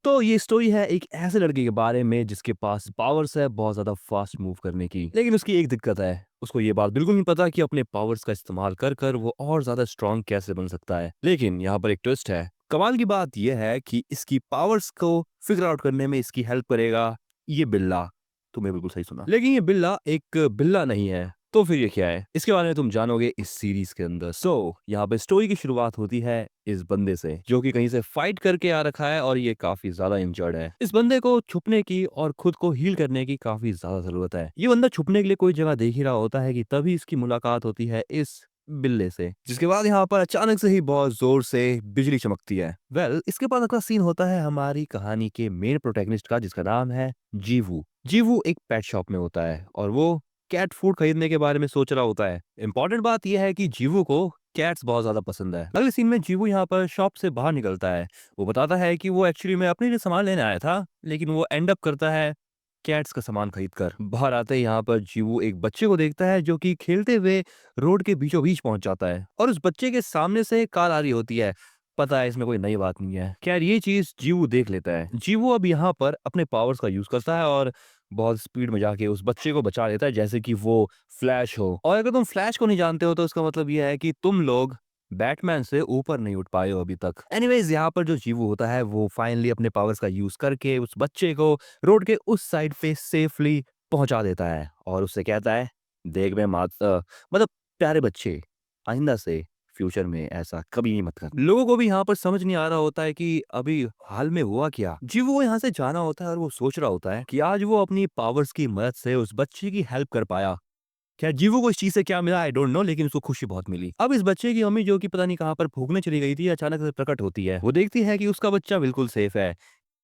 तो ये स्टोरी है एक ऐसे लड़के के बारे में जिसके पास पावर्स है बहुत ज़्यादा फास्ट मूव करने की। लेकिन उसकी एक दिक्कत है, उसको ये बात बिल्कुल नहीं पता कि अपने पावर्स का इस्तेमाल कर कर वो और ज़्यादा स्ट्रॉन्ग कैसे बन सकता है। लेकिन यहाँ पर एक ट्विस्ट है। कमाल की बात यह है कि इसकी पावर्स को फिगर आउट करने में इसकी हेल्प करेगा ये बिल्ला। तुम्हें बिल्कुल सही सुना। लेकिन ये बिल्ला एक बिल्ला नहीं है। तो फिर ये क्या है? इसके बारे में तुम जानोगे इस सीरीज के अंदर। यहाँ पे स्टोरी की शुरुआत होती है इस बंदे से जो कि कहीं से फाइट करके आ रखा है और ये काफी ज्यादा इंजर्ड है। इस बंदे को छुपने की और खुद को हील करने की काफी ज्यादा जरूरत है। ये बंदा छुपने के लिए कोई जगह देख ही रहा होता है कि तभी इसकी मुलाकात होती है इस बिल्ले से, जिसके बाद यहाँ पर अचानक से ही बहुत जोर से बिजली चमकती है। इसके बाद अगला सीन होता है हमारी कहानी के मेन प्रोटैगनिस्ट का, जिसका नाम है जीवू। जीवू एक पेट शॉप में होता है और वो कैट फूड खरीदने के बारे में सोच रहा होता है। इंपॉर्टेंट बात यह है कि जीवू को कैट्स बहुत ज्यादा पसंद है। अगले सीन में जीवू यहाँ पर शॉप से बाहर निकलता है। वो बताता है कि वो एक्चुअली में अपने लिए सामान लेने आया था, लेकिन वो एंड अप करता है कैट्स का सामान खरीद कर। बाहर आते ही यहाँ पर जीवू एक बच्चे को देखता है जो कि खेलते हुए रोड के बीचों बीच पहुंच जाता है और उस बच्चे के सामने से कार आ रही होती है। पता है इसमें कोई नई बात नहीं है। खैर ये चीज जीवू देख लेता है। जीवू अब यहाँ पर अपने पावर्स का यूज करता है और बहुत स्पीड में जाके उस बच्चे को बचा लेता है जैसे कि वो फ्लैश हो। और अगर तुम फ्लैश को नहीं जानते हो तो इसका मतलब यह है कि तुम लोग बैटमैन से ऊपर नहीं उठ पाए हो अभी तक। एनीवेज यहाँ पर जो जीवू होता है वो फाइनली अपने पावर्स का यूज करके उस बच्चे को रोड के उस साइड पे सेफली पहुंचा देता है और उससे कहता है, देख मैं मतलब प्यारे बच्चे, आइंदा से फ्यूचर में ऐसा कभी नहीं मत कर। लोगों को भी यहाँ पर समझ नहीं आ रहा होता है कि अभी हाल में हुआ क्या। जीवू को यहाँ से जाना होता है और वो सोच रहा होता है कि आज वो अपनी पावर्स की मदद से उस बच्चे की हेल्प कर पाया। खैर जीवू को इस चीज से क्या मिला आई डोंट नो, लेकिन उसको खुशी बहुत मिली। अब इस बच्चे की मम्मी जो कि पता नहीं कहाँ पर भूखने चली गई थी अचानक से प्रकट होती है। वो देखती है कि उसका बच्चा बिल्कुल सेफ है।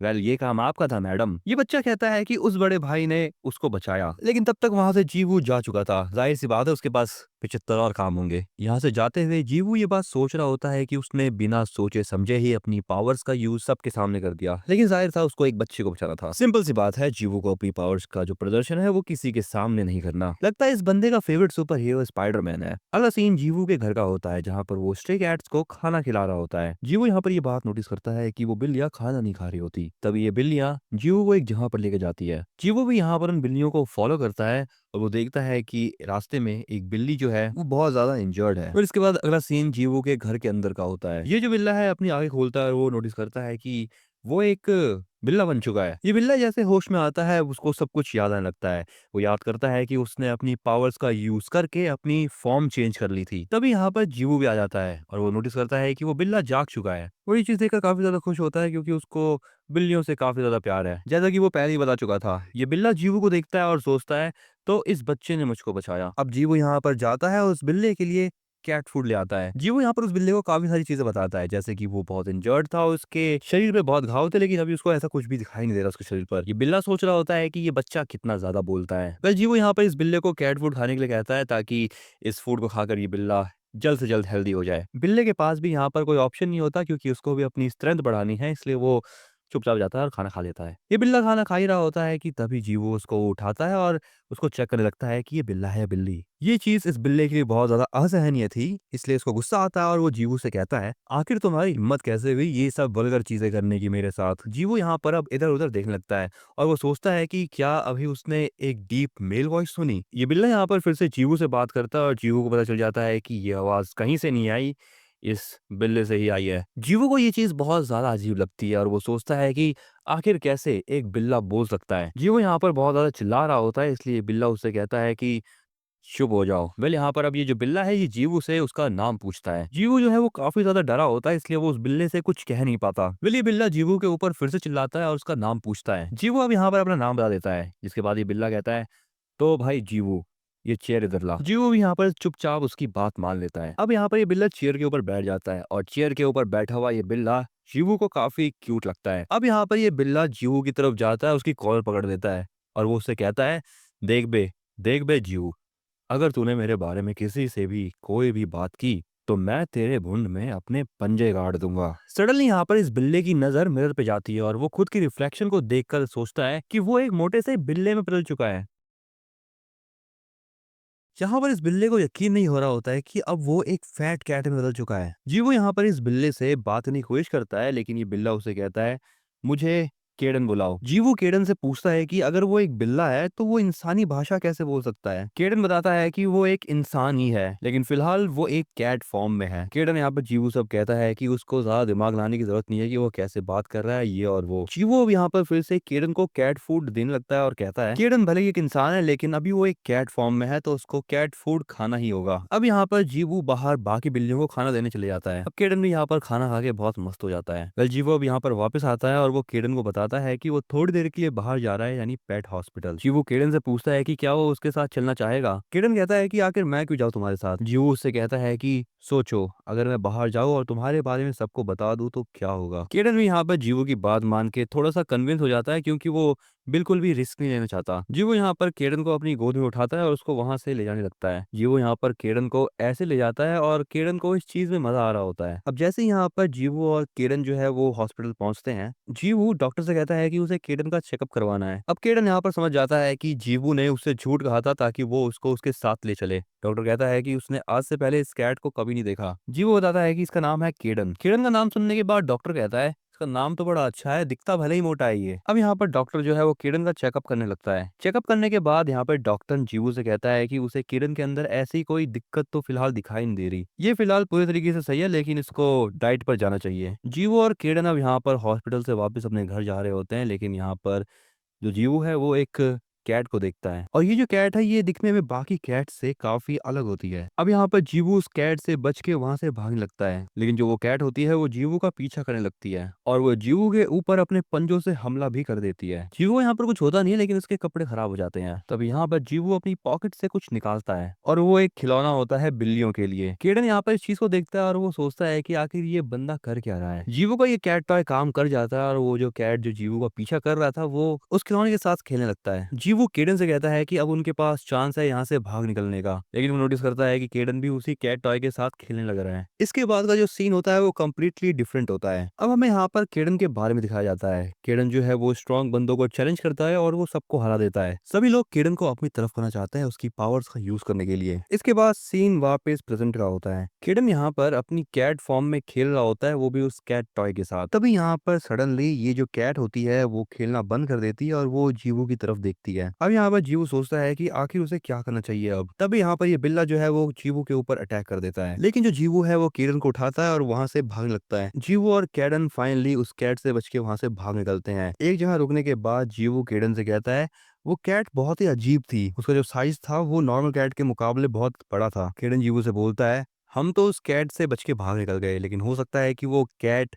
ये काम आपका था मैडम। ये बच्चा कहता है कि उस बड़े भाई ने उसको बचाया, लेकिन तब तक वहां से जीवू जा चुका था। जाहिर सी बात है उसके पास 75 और काम होंगे। यहाँ से जाते हुए जीवू ये बात सोच रहा होता है कि उसने बिना सोचे समझे ही अपनी पावर्स का यूज सबके सामने कर दिया, लेकिन जाहिर था उसको एक बच्चे को बचाना था। सिंपल सी बात है, जीवू को अपनी पावर्स का जो प्रदर्शन है वो किसी के सामने नहीं करना। लगता है इस बंदे का फेवरेट सुपर हीरो स्पाइडरमैन है। अगला सीन जीवू के घर का होता है जहाँ पर वो स्ट्रे कैट्स को खाना खिला रहा होता है। जीवू यहाँ पर ये बात नोटिस करता है कि वो बिल्लियां खाना नहीं खा रही होती। तभी ये बिल्लियां जीवू को एक जगह पर लेके जाती है। जीवू भी यहाँ पर उन बिल्लियों को फॉलो करता है और वो देखता है कि रास्ते में एक बिल्ली जो है वो बहुत ज्यादा इंजर्ड है। और इसके बाद अगला सीन जीवू के घर के अंदर का होता है। ये जो बिल्ला है अपनी आंखें खोलता है और वो नोटिस करता है कि वो एक बिल्ला बन चुका है। ये बिल्ला जैसे होश में आता है उसको सब कुछ याद आने लगता है। वो याद करता है कि उसने अपनी पावर्स का यूज करके अपनी फॉर्म चेंज कर ली थी। तभी यहाँ पर जीवू भी आ जाता है और वो नोटिस करता है कि वो बिल्ला जाग चुका है। वो ये चीज देखकर काफी ज्यादा खुश होता है क्योंकि उसको बिल्लियों से काफी ज्यादा प्यार है, जैसा कि वो पहले ही बता चुका था। ये बिल्ला जीवू को देखता है और सोचता है तो इस बच्चे ने मुझको बचाया। अब जीवू यहाँ पर जाता है और उस बिल्ले के लिए कैट फूड ले आता है। जीवू यहाँ पर उस बिल्ले को काफी सारी चीजें बताता है, जैसे कि वो बहुत इंजर्ड था, उसके शरीर पे बहुत घाव थे, लेकिन अभी उसको ऐसा कुछ भी दिखाई नहीं दे रहा उसके शरीर पर। ये बिल्ला सोच रहा होता है कि ये बच्चा कितना ज्यादा बोलता है। जीवू यहाँ पर इस बिल्ले को कैट फूड खाने के लिए कहता है ताकि इस फूड को खाकर ये बिल्ला जल्द से जल्द हेल्दी हो जाए। बिल्ले के पास भी यहाँ पर कोई ऑप्शन नहीं होता क्योंकि उसको भी अपनी स्ट्रेंथ बढ़ानी है, इसलिए वो चुपचाप जाता है और खाना खा लेता है। ये बिल्ला खाना खा ही रहा होता है कि तभी जीवू उसको उठाता है और उसको चेक करने लगता है कि ये बिल्ला है बिल्ली। ये चीज इस बिल्ले के लिए बहुत ज्यादा असहनीय थी, इसलिए इसको गुस्सा आता है और वो जीवू से कहता है, आखिर तुम्हारी हिम्मत कैसे हुई ये सब वल्गर चीजें करने की मेरे साथ। जीवू यहाँ पर अब इधर उधर देखने लगता है और वो सोचता है कि क्या अभी उसने एक डीप मेल वॉइस सुनी। ये बिल्ला यहाँ पर फिर से जीवू से बात करता है और जीवू को पता चल जाता है कि ये आवाज कहीं से नहीं आई, इस बिल्ले से ही आई है। जीवू को ये चीज बहुत ज्यादा अजीब लगती है और वो सोचता है कि आखिर कैसे एक बिल्ला बोल सकता है। जीवू यहाँ पर बहुत ज्यादा चिल्ला रहा होता है, इसलिए बिल्ला उससे कहता है कि चुप हो जाओ। यहाँ पर अब ये जो बिल्ला है ये जीवू से उसका नाम पूछता है। जीवू जो है वो काफी ज्यादा डरा होता है, इसलिए वो उस बिल्ले से कुछ कह नहीं पाता। ये बिल्ला जीवू के ऊपर फिर से चिल्लाता है और उसका नाम पूछता है। जीवू अब यहाँ पर अपना नाम बता देता है, जिसके बाद ये बिल्ला कहता है, तो भाई जीवू ये चेयर इधर ला। जीवू भी यहाँ पर चुपचाप उसकी बात मान लेता है। अब यहाँ पर ये बिल्ला चेयर के ऊपर बैठ जाता है और चेयर के ऊपर बैठा हुआ ये बिल्ला जीवू को काफी क्यूट लगता है। अब यहाँ पर ये बिल्ला जीवू की तरफ जाता है, उसकी कॉलर पकड़ लेता है और वो उससे कहता है, देख बे देख बे जीवू, अगर तूने मेरे बारे में किसी से भी कोई भी बात की तो मैं तेरे भुंड में अपने पंजे गाड़ दूंगा। सडनली यहाँ पर इस बिल्ले की नजर मिरर पे जाती है और वो खुद की रिफ्लेक्शन को देखकर सोचता है कि वो एक मोटे से बिल्ले में बदल चुका है। यहाँ पर इस बिल्ले को यकीन नहीं हो रहा होता है कि अब वो एक फैट कैट में बदल चुका है। जी वो यहाँ पर इस बिल्ले से बात करने की कोशिश करता है, लेकिन ये बिल्ला उसे कहता है, मुझे केडन बुलाओ। जीवू केडन से पूछता है कि अगर वो एक बिल्ला है तो वो इंसानी भाषा कैसे बोल सकता है। केडन बताता है कि वो एक इंसान ही है, लेकिन फिलहाल वो एक कैट फॉर्म में है। केडन यहाँ पर जीवू सब कहता है कि उसको ज्यादा दिमाग लाने की जरूरत नहीं है कि वो कैसे बात कर रहा है ये और वो। जीवू अब यहाँ पर फिर से केडन को कैट फूड देने लगता है और कहता है केडन भले ही एक इंसान है लेकिन अभी वो एक कैट फॉर्म में है तो उसको कैट फूड खाना ही होगा। अब यहाँ पर जीवू बाहर बाकी बिल्लियों को खाना देने चले जाता है। अब केडन भी यहाँ पर खाना खा के बहुत मस्त हो जाता है। वेल जीवू अब यहाँ पर वापस आता है और वो केडन को बताता है कि वो थोड़ी देर के लिए बाहर जा रहा है, यानी पेट हॉस्पिटल। जीवू केडन से पूछता है कि क्या वो उसके साथ चलना चाहेगा। केडन कहता है कि आखिर मैं क्यों जाऊँ तुम्हारे साथ। जीवू उससे कहता है कि सोचो, अगर मैं बाहर जाऊँ और तुम्हारे बारे में सबको बता दूं तो क्या होगा। केडन भी यहाँ पर जीवू की बात मान के थोड़ा सा कन्विंस हो जाता है क्योंकि वो बिल्कुल भी रिस्क नहीं लेना चाहता। जीवू यहाँ पर केडन को अपनी गोद में उठाता है और उसको वहां से ले जाने लगता है। जीवू यहाँ पर केडन को ऐसे ले जाता है और केडन को इस चीज में मजा आ रहा होता है। अब जैसे ही यहाँ पर जीवू और केडन जो है वो हॉस्पिटल पहुंचते हैं, जीवू डॉक्टर से कहता है कि उसे केडन का चेकअप करवाना है। अब केडन यहाँ पर समझ जाता है कि जीवू ने उससे झूठ कहा था ताकि वो उसको उसके साथ ले चले। डॉक्टर कहता है कि उसने आज से पहले इस कैट को कभी नहीं देखा। जीवू बताता है कि इसका नाम है केडन। केडन का नाम सुनने के बाद डॉक्टर कहता है इसका नाम तो बड़ा अच्छा है, दिखता भले ही मोटा है ये। अब यहाँ पर डॉक्टर जो है वो किरण का चेकअप करने लगता है। चेकअप करने के बाद यहाँ पर डॉक्टर जीवू से कहता है कि उसे किरण के अंदर ऐसी कोई दिक्कत तो फिलहाल दिखाई नहीं दे रही। ये फिलहाल पूरी तरीके से सही है, लेकिन इसको डाइट पर जाना चाहिए। जीवू और किरण अब यहाँ पर हॉस्पिटल से वापस अपने घर जा रहे होते हैं, लेकिन यहाँ पर जो जीवू है वो एक कैट को देखता है और ये जो कैट है ये दिखने में बाकी कैट से काफी अलग होती है। अब यहाँ पर जीवू उस कैट से बच के वहां से भागने लगता है, लेकिन जो वो कैट होती है वो जीवू का पीछा करने लगती है और वो जीवू के ऊपर अपने पंजों से हमला भी कर देती है। जीवू यहाँ पर कुछ होता नहीं है, लेकिन उसके कपड़े खराब हो जाते हैं। तब यहाँ पर जीवू अपनी पॉकेट से कुछ निकालता है और वो एक खिलौना होता है बिल्लियों के लिए। केडन यहाँ पर इस चीज को देखता है और वो सोचता है कि आखिर ये बंदा कर क्या रहा है। जीवू का ये कैट टॉय काम कर जाता है और वो जो कैट जो जीवू का पीछा कर रहा था वो उस खिलौने के साथ खेलने लगता है। जीवू केडन से कहता है कि अब उनके पास चांस है यहाँ से भाग निकलने का, लेकिन वो नोटिस करता है कि केडन भी उसी कैट टॉय के साथ खेलने लग रहा है। इसके बाद का जो सीन होता है वो कम्प्लीटली डिफरेंट होता है। अब हमें यहाँ पर केडन के बारे में दिखाया जाता है। केडन जो है वो स्ट्रॉन्ग बंदों को चैलेंज करता है और वो सबको हरा देता है। सभी लोग केडन को अपनी तरफ करना चाहते हैं उसकी पावर्स का यूज करने के लिए। इसके बाद सीन वापस प्रेजेंट का होता है। केडन यहाँ पर अपनी कैट फॉर्म में खेल रहा होता है, वो भी उस कैट टॉय के साथ। तभी यहाँ पर सडनली ये जो कैट होती है वो खेलना बंद कर देती है और वो जीवू की तरफ देखती है। अब यहाँ पर जीवू सोचता है कि आखिर उसे क्या करना चाहिए अब। तभी यहाँ पर ये बिल्ला जो है वो जीवू के ऊपर अटैक कर देता है, लेकिन जो जीवू है वो केडन को उठाता है और वहां से भागने लगता है। जीवू और केडन फाइनली उस कैट से बच के वहां से भाग निकलते हैं। एक जगह रुकने के बाद जीवू केडन से कहता है वो कैट बहुत ही अजीब थी, उसका जो साइज था वो नॉर्मल कैट के मुकाबले बहुत बड़ा था। केडन जीवू से बोलता है हम तो उस कैट से बच के भाग निकल गए, लेकिन हो सकता है कि वो कैट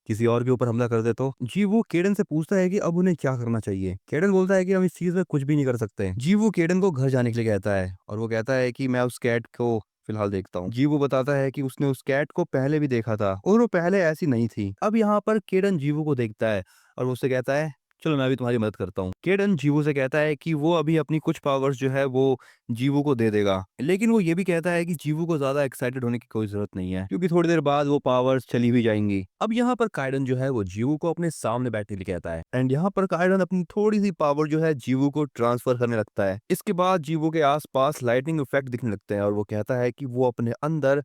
किसी और के ऊपर हमला कर दे तो। जीवू केडन से पूछता है कि अब उन्हें क्या करना चाहिए। केडन बोलता है कि हम इस चीज में कुछ भी नहीं कर सकते। जीवू केडन को घर जाने के लिए कहता है और वो कहता है कि मैं उस कैट को फिलहाल देखता हूँ। जीवू बताता है कि उसने उस कैट को पहले भी देखा था और वो पहले ऐसी नहीं थी। अब यहाँ पर केडन जीवू को देखता है और वो उससे कहता है चलो मैं भी तुम्हारी मदद करता हूँ। केडन जीवू से कहता है कि वो अभी अपनी कुछ पावर्स जो है वो जीवू को दे देगा, लेकिन वो ये भी कहता है कि जीवू को ज्यादा एक्साइटेड होने की कोई जरूरत नहीं है क्योंकि थोड़ी देर बाद वो पावर्स चली भी जाएंगी। अब यहाँ पर काइडन जो है वो जीवू को अपने सामने बैठने के लिए कहता है एंड यहाँ पर काइडन अपनी थोड़ी सी पावर जो है जीवू को ट्रांसफर करने लगता है। इसके बाद जीवू के आसपास लाइटनिंग इफेक्ट दिखने लगते हैं और वो कहता है कि वो अपने अंदर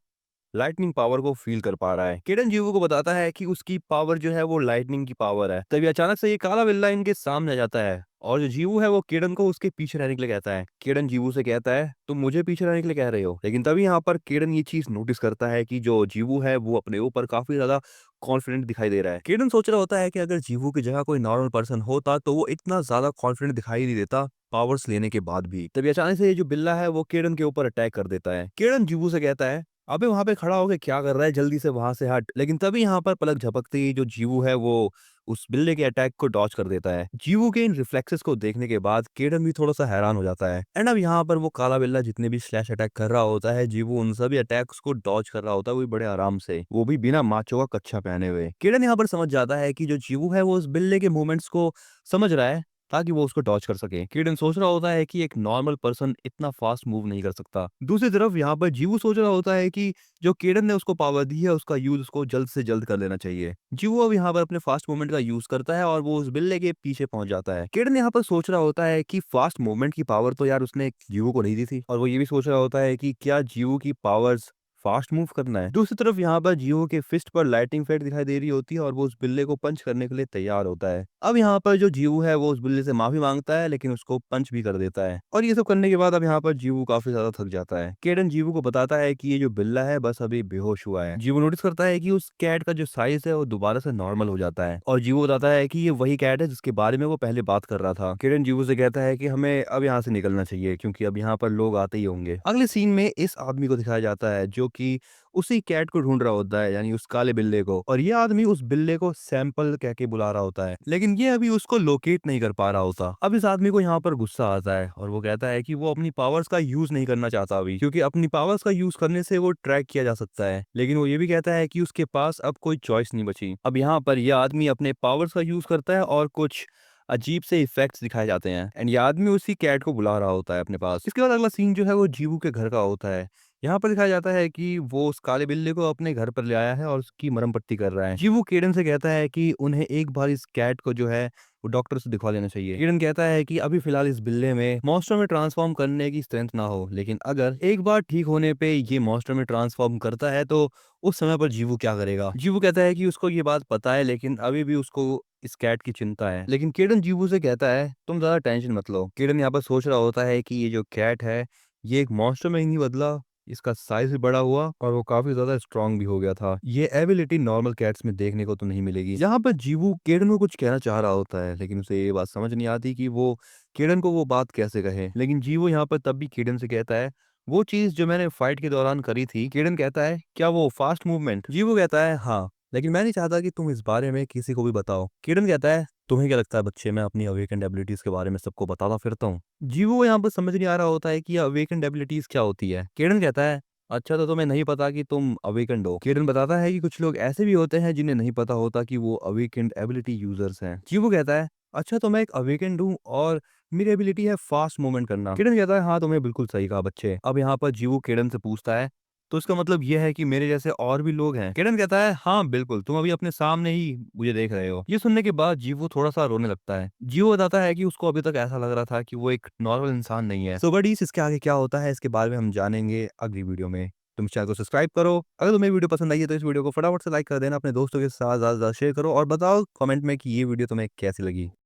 लाइटनिंग पावर को फील कर पा रहा है। किरण जीवू को बताता है कि उसकी पावर जो है वो लाइटनिंग की पावर है। तभी अचानक से ये काला बिल्ला इनके सामने आ जाता है और जो जीवू है वो किरण को उसके पीछे रहने के लिए कहता है। किरण जीवू से कहता है तुम मुझे पीछे रहने के लिए कह रहे हो, लेकिन तभी यहाँ पर किरण ये चीज नोटिस करता है कि जो जीवू है वो अपने ऊपर काफी ज्यादा कॉन्फिडेंट दिखाई दे रहा है। किरण सोच रहा होता है कि अगर जीवू की जगह कोई नॉर्मल पर्सन होता तो वो इतना ज्यादा कॉन्फिडेंट दिखाई नहीं देता पावर्स लेने के बाद भी। तभी अचानक से ये जो बिल्ला है वो किरण के ऊपर अटैक कर देता है। किरण जीवू से कहता है अबे वहां पे खड़ा होके क्या कर रहा है, जल्दी से वहां से हट। लेकिन तभी यहाँ पर पलक झपकते ही जो जीवू है वो उस बिल्ले के अटैक को डॉज कर देता है। जीवू के इन रिफ्लेक्सेस को देखने के बाद केडन भी थोड़ा सा हैरान हो जाता है एंड अब यहाँ पर वो काला बिल्ला जितने भी स्लैश अटैक कर रहा होता है जीवू उन सभी अटैक्स को डॉज कर रहा होता है, वो भी बड़े आराम से, वो भी बिना माचो का कच्छा पहने हुए। केडन यहाँ पर समझ जाता है कि जो जीवू है वो उस बिल्ले के मूवमेंट्स को समझ रहा है ताकि वो उसको डॉज कर सके। किडन सोच रहा होता है कि एक नॉर्मल पर्सन इतना फास्ट मूव नहीं कर सकता। दूसरी तरफ यहाँ पर जीवू सोच रहा होता है कि जो केडन ने उसको पावर दी है उसका यूज उसको जल्द से जल्द कर लेना चाहिए। जीवू अब यहाँ पर अपने फास्ट मूवमेंट का यूज करता है और वो उस बिल्ले के पीछे पहुंच जाता है। केडन यहाँ पर सोच रहा होता है कि फास्ट मूवमेंट की पावर तो यार उसने जीवू को नहीं दी थी, और वो ये भी सोच रहा होता है कि क्या जीवू की पावर्स फास्ट मूव करना है। दूसरी तरफ यहाँ पर जियो के फिस्ट पर लाइटिंग फ्लैट दिखाई दे रही होती है और वो उस बिल्ले को पंच करने के लिए तैयार होता है। अब यहाँ पर जो जीवू है वो उस बिल्ले से माफी मांगता है लेकिन उसको पंच भी कर देता है और ये सब करने के बाद अब यहाँ पर जीवू काफी ज्यादा थक जाता है। केडन जीवू को बताता है कि ये जो बिल्ला है बस अभी बेहोश हुआ है। जीवू नोटिस करता है कि उस कैट का जो साइज है वो दोबारा से नॉर्मल हो जाता है और जीवू बताता है कि ये वही कैट है जिसके बारे में वो पहले बात कर रहा था। केडन जीवू से कहता है कि हमें अब यहाँ से निकलना चाहिए क्योंकि अब यहाँ पर लोग आते ही होंगे। अगले सीन में इस आदमी को दिखाया जाता है जो कि उसी कैट को ढूंढ रहा होता है, यानी उस काले बिल्ले को, और ये आदमी उस बिल्ले को सैंपल कह के बुला रहा होता है लेकिन ये अभी उसको लोकेट नहीं कर पा रहा होता। अब इस आदमी को यहाँ पर गुस्सा आता है और वो कहता है कि वो अपनी पावर्स का यूज नहीं करना चाहता अभी, क्योंकि अपनी पावर्स का यूज करने से वो ट्रैक किया जा सकता है, लेकिन वो ये भी कहता है कि उसके पास अब कोई चॉइस नहीं बची। अब यहाँ पर यह आदमी अपने पावर्स का यूज करता है और कुछ अजीब से इफेक्ट्स दिखाए जाते हैं एंड ये आदमी उसी कैट को बुला रहा होता है अपने पास। इसके बाद अगला सीन जो है वो जीवू के घर का होता है। यहाँ पर दिखाया जाता है कि वो उस काले बिल्ली को अपने घर पर ले आया है और उसकी मरहम पट्टी कर रहा है। जीवू केडन से कहता है कि उन्हें एक बार इस कैट को जो है वो डॉक्टर से दिखवा लेना चाहिए। केडन कहता है कि अभी फिलहाल इस बिल्ले में मॉन्स्टर में ट्रांसफॉर्म करने की स्ट्रेंथ ना हो, लेकिन अगर एक बार ठीक होने पे ये मॉन्स्टर में ट्रांसफॉर्म करता है तो उस समय पर जीवू क्या करेगा। जीवू कहता है कि उसको ये बात पता है लेकिन अभी भी उसको इस कैट की चिंता है। लेकिन केडन जीवू से कहता है तुम ज्यादा टेंशन मत लो। केडन यहाँ पर सोच रहा होता है कि ये जो कैट है ये एक मॉन्स्टर में ही नहीं बदला, इसका साइज भी बड़ा हुआ और वो काफी ज्यादा स्ट्रांग भी हो गया था। ये एबिलिटी नॉर्मल कैट्स में देखने को तो नहीं मिलेगी। यहाँ पर जीवू केडन को कुछ कहना चाह रहा होता है लेकिन उसे ये बात समझ नहीं आती कि वो केडन को वो बात कैसे कहे। लेकिन जीवू यहाँ पर तब भी केडन से कहता है वो चीज जो मैंने फाइट के दौरान करी थी। केडन कहता है क्या वो फास्ट मूवमेंट? जीवू कहता है हाँ, लेकिन मैं नहीं चाहता कि तुम इस बारे में किसी को भी बताओ। किरण कहता है तुम्हें क्या लगता है बच्चे, मैं अपनी अवेकेंड एबिलिटीज के बारे में सबको बताता फिरता हूँ? जीवो को यहाँ पर समझ नहीं आ रहा होता है कि ये अवेकेंड एबिलिटीज क्या होती है। किरण कहता है अच्छा तो तुम्हें नहीं पता कि तुम अवेकेंड हो। किरण बताता है कि कुछ लोग ऐसे भी होते हैं जिन्हें नहीं पता होता कि वो अवेकेंड एबिलिटी यूजर्स हैं। जीवो कहता है अच्छा तो मैं एक अवेकेंड हूँ और मेरी एबिलिटी है फास्ट मूवमेंट करना। किरण कहता है हाँ तुमने बिल्कुल सही कहा बच्चे। अब यहाँ पर जीवो किरण से पूछता है तो इसका मतलब ये है कि मेरे जैसे और भी लोग हैं? किरण कहता है हाँ बिल्कुल, तुम अभी अपने सामने ही मुझे देख रहे हो। ये सुनने के बाद जीवो थोड़ा सा रोने लगता है। जीवो बताता है कि उसको अभी तक ऐसा लग रहा था कि वो एक नॉर्मल इंसान नहीं है। सो बडीज इसके आगे क्या होता है इसके बारे में हम जानेंगे अगली वीडियो में। तुम चैनल को सब्सक्राइब करो। अगर तुम्हें वीडियो पसंद आई है तो इस वीडियो को फटाफट से लाइक कर देना, अपने दोस्तों के साथ ज्यादा शेयर करो और बताओ कमेंट में कि ये वीडियो तुम्हें कैसी लगी।